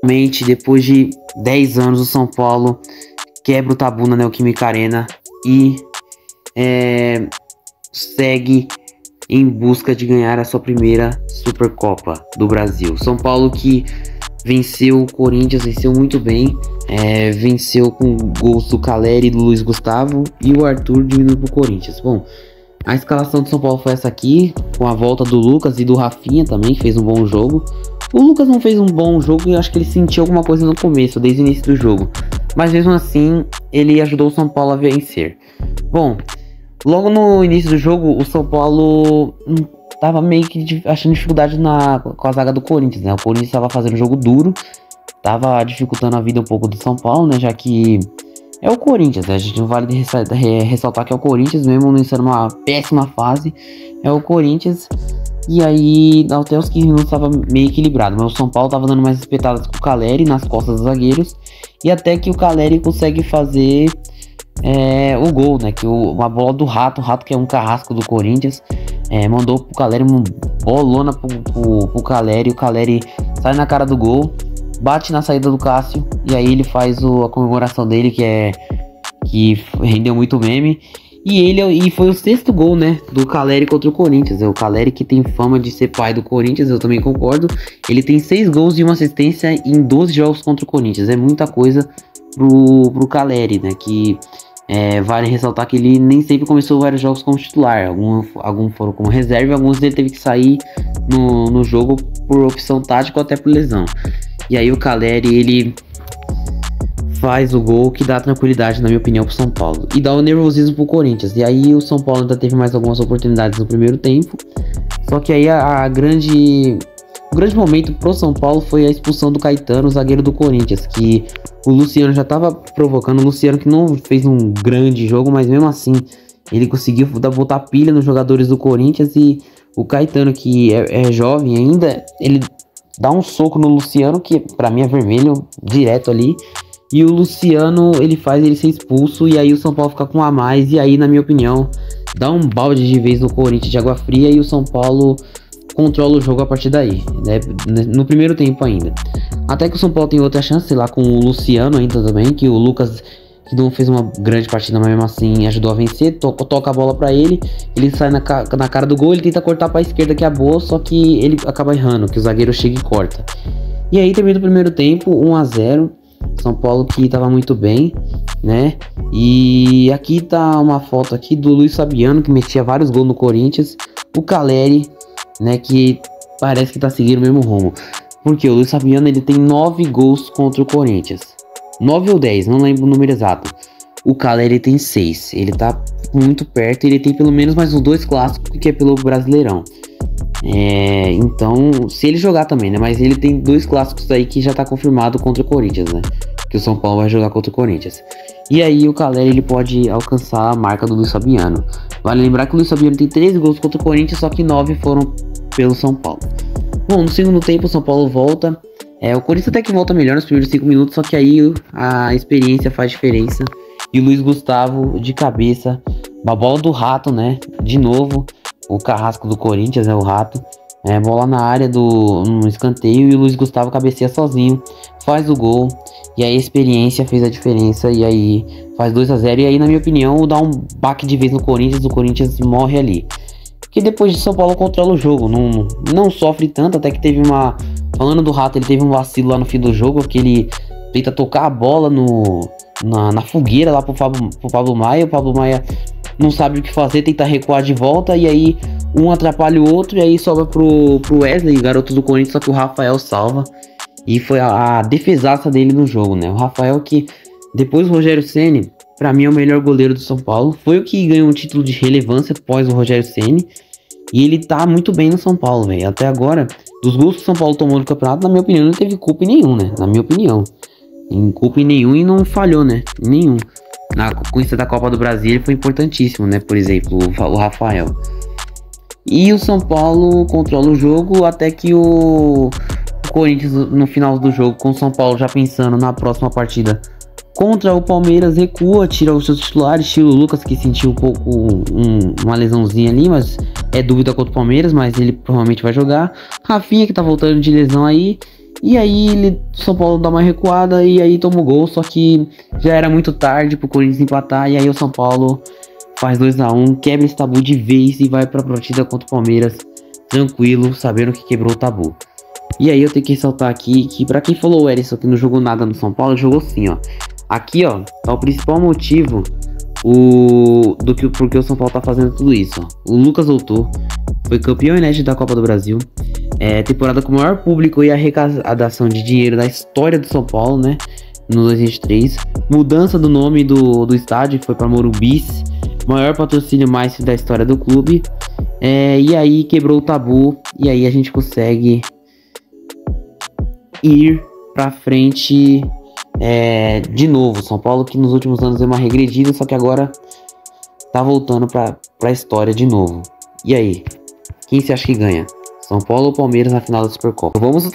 Finalmente, depois de 10 anos, o São Paulo quebra o tabu na Neoquímica Arena e segue em busca de ganhar a sua primeira Supercopa do Brasil. São Paulo que venceu o Corinthians, venceu muito bem, venceu com gols do Caleri e do Luiz Gustavo, e o Arthur diminuiu pro Corinthians. Bom, a escalação do São Paulo foi essa aqui, com a volta do Lucas e do Rafinha também, que fez um bom jogo. O Lucas não fez um bom jogo e eu acho que ele sentiu alguma coisa no começo, desde o início do jogo, mas mesmo assim ele ajudou o São Paulo a vencer. Bom, logo no início do jogo, o São Paulo tava meio que achando dificuldade com a zaga do Corinthians, né? O Corinthians estava fazendo um jogo duro, tava dificultando a vida um pouco do São Paulo, né? Já que é o Corinthians, né? A gente não vale ressaltar que é o Corinthians, mesmo não sendo uma péssima fase, é o Corinthians. E aí, até os 15 minutos tava meio equilibrado, mas o São Paulo tava dando mais espetadas com o Caleri nas costas dos zagueiros, e até que o Caleri consegue fazer o gol, né? Que uma bola do Rato, o Rato que é um carrasco do Corinthians, mandou pro Caleri uma bolona pro Caleri. O Caleri sai na cara do gol, bate na saída do Cássio, e aí ele faz a comemoração dele, que rendeu muito meme. E foi o 6º gol, né, do Caleri contra o Corinthians. O Caleri, que tem fama de ser pai do Corinthians, eu também concordo. Ele tem 6 gols e uma assistência em 12 jogos contra o Corinthians. É muita coisa pro Caleri, né, que vale ressaltar que ele nem sempre começou vários jogos como titular. Alguns foram como reserva, alguns dele teve que sair no jogo por opção tática ou até por lesão. E aí o Caleri, ele faz o gol que dá tranquilidade, na minha opinião, pro São Paulo, e dá o nervosismo pro Corinthians. E aí o São Paulo ainda teve mais algumas oportunidades no primeiro tempo, só que aí o grande momento pro São Paulo foi a expulsão do Caetano, o zagueiro do Corinthians, que o Luciano já tava provocando. O Luciano, que não fez um grande jogo, mas mesmo assim ele conseguiu botar pilha nos jogadores do Corinthians. E o Caetano, que é jovem ainda, ele dá um soco no Luciano, que pra mim é vermelho direto ali. E o Luciano, ele faz ele ser expulso, e aí o São Paulo fica com um a mais, e aí, na minha opinião, dá um balde de vez no Corinthians de água fria, e o São Paulo controla o jogo a partir daí, né? No primeiro tempo ainda. Até que o São Paulo tem outra chance lá com o Luciano ainda também, que o Lucas, que não fez uma grande partida, mas mesmo assim ajudou a vencer, toca a bola pra ele sai na cara do gol, ele tenta cortar pra esquerda, que é boa, só que ele acaba errando, que o zagueiro chega e corta. E aí termina o primeiro tempo, 1-0, São Paulo que tava muito bem, né? E aqui tá uma foto aqui do Luiz Fabiano, que metia vários gols no Corinthians. O Caleri, né, que parece que tá seguindo o mesmo rumo, porque o Luiz Fabiano, ele tem 9 gols contra o Corinthians, 9 ou 10, não lembro o número exato. O Caleri tem 6, ele tá muito perto, ele tem pelo menos mais uns 2 clássicos, que é pelo Brasileirão. Então, se ele jogar também, né? Mas ele tem 2 clássicos aí que já tá confirmado contra o Corinthians, né? Que o São Paulo vai jogar contra o Corinthians. E aí o Caleri, ele pode alcançar a marca do Luiz Fabiano. Vale lembrar que o Luiz Fabiano tem 13 gols contra o Corinthians, só que 9 foram pelo São Paulo. Bom, no segundo tempo o São Paulo volta. O Corinthians até que volta melhor nos primeiros 5 minutos, só que aí a experiência faz diferença. E o Luiz Gustavo, de cabeça, uma bola do Rato, né? De novo, o carrasco do Corinthians é o Rato. Bola na área no escanteio, e o Luiz Gustavo cabeceia sozinho, faz o gol. E aí a experiência fez a diferença, e aí faz 2-0. E aí, na minha opinião, dá um baque de vez no Corinthians. O Corinthians morre ali, porque depois de São Paulo controla o jogo, não sofre tanto. Até que teve falando do Rato, ele teve um vacilo lá no fim do jogo, que ele tenta tocar a bola na fogueira lá pro Pablo Maia. O Pablo Maia não sabe o que fazer, tenta recuar de volta, e aí um atrapalha o outro, e aí sobra pro Wesley, garoto do Corinthians, só que o Rafael salva. E foi a defesaça dele no jogo, né? O Rafael, que depois do Rogério Ceni, pra mim é o melhor goleiro do São Paulo, foi o que ganhou um título de relevância após o Rogério Ceni, e ele tá muito bem no São Paulo, velho. Até agora, dos gols que o São Paulo tomou no campeonato, na minha opinião, não teve culpa em nenhum, né? Na minha opinião, culpa em nenhum, e não falhou, né? Nenhum. Na conquista da Copa do Brasil ele foi importantíssimo, né? Por exemplo, o Rafael. E o São Paulo controla o jogo, até que o Corinthians, no final do jogo, com o São Paulo já pensando na próxima partida contra o Palmeiras, recua, tira os seus titulares, tira o Lucas, que sentiu um pouco uma lesãozinha ali, mas é dúvida contra o Palmeiras, mas ele provavelmente vai jogar. Rafinha, que tá voltando de lesão aí, E aí São Paulo dá uma recuada e aí toma o gol, só que já era muito tarde pro Corinthians empatar. E aí o São Paulo faz 2-1, quebra esse tabu de vez e vai pra partida contra o Palmeiras tranquilo, sabendo que quebrou o tabu. E aí eu tenho que ressaltar aqui que pra quem falou o Erisson que não jogou nada no São Paulo, jogou sim, ó. Aqui, ó, tá o principal motivo porque o São Paulo tá fazendo tudo isso, ó. O Lucas voltou, foi campeão inédito da Copa do Brasil, temporada com o maior público e arrecadação de dinheiro da história do São Paulo, né, no 2023. Mudança do nome do estádio, foi para Morumbi, maior patrocínio mais da história do clube, e aí quebrou o tabu, e aí a gente consegue ir pra frente de novo. São Paulo que nos últimos anos deu uma regredida, só que agora tá voltando pra história de novo. E aí, quem você acha que ganha? São Paulo ou Palmeiras na final da Supercopa? Vamos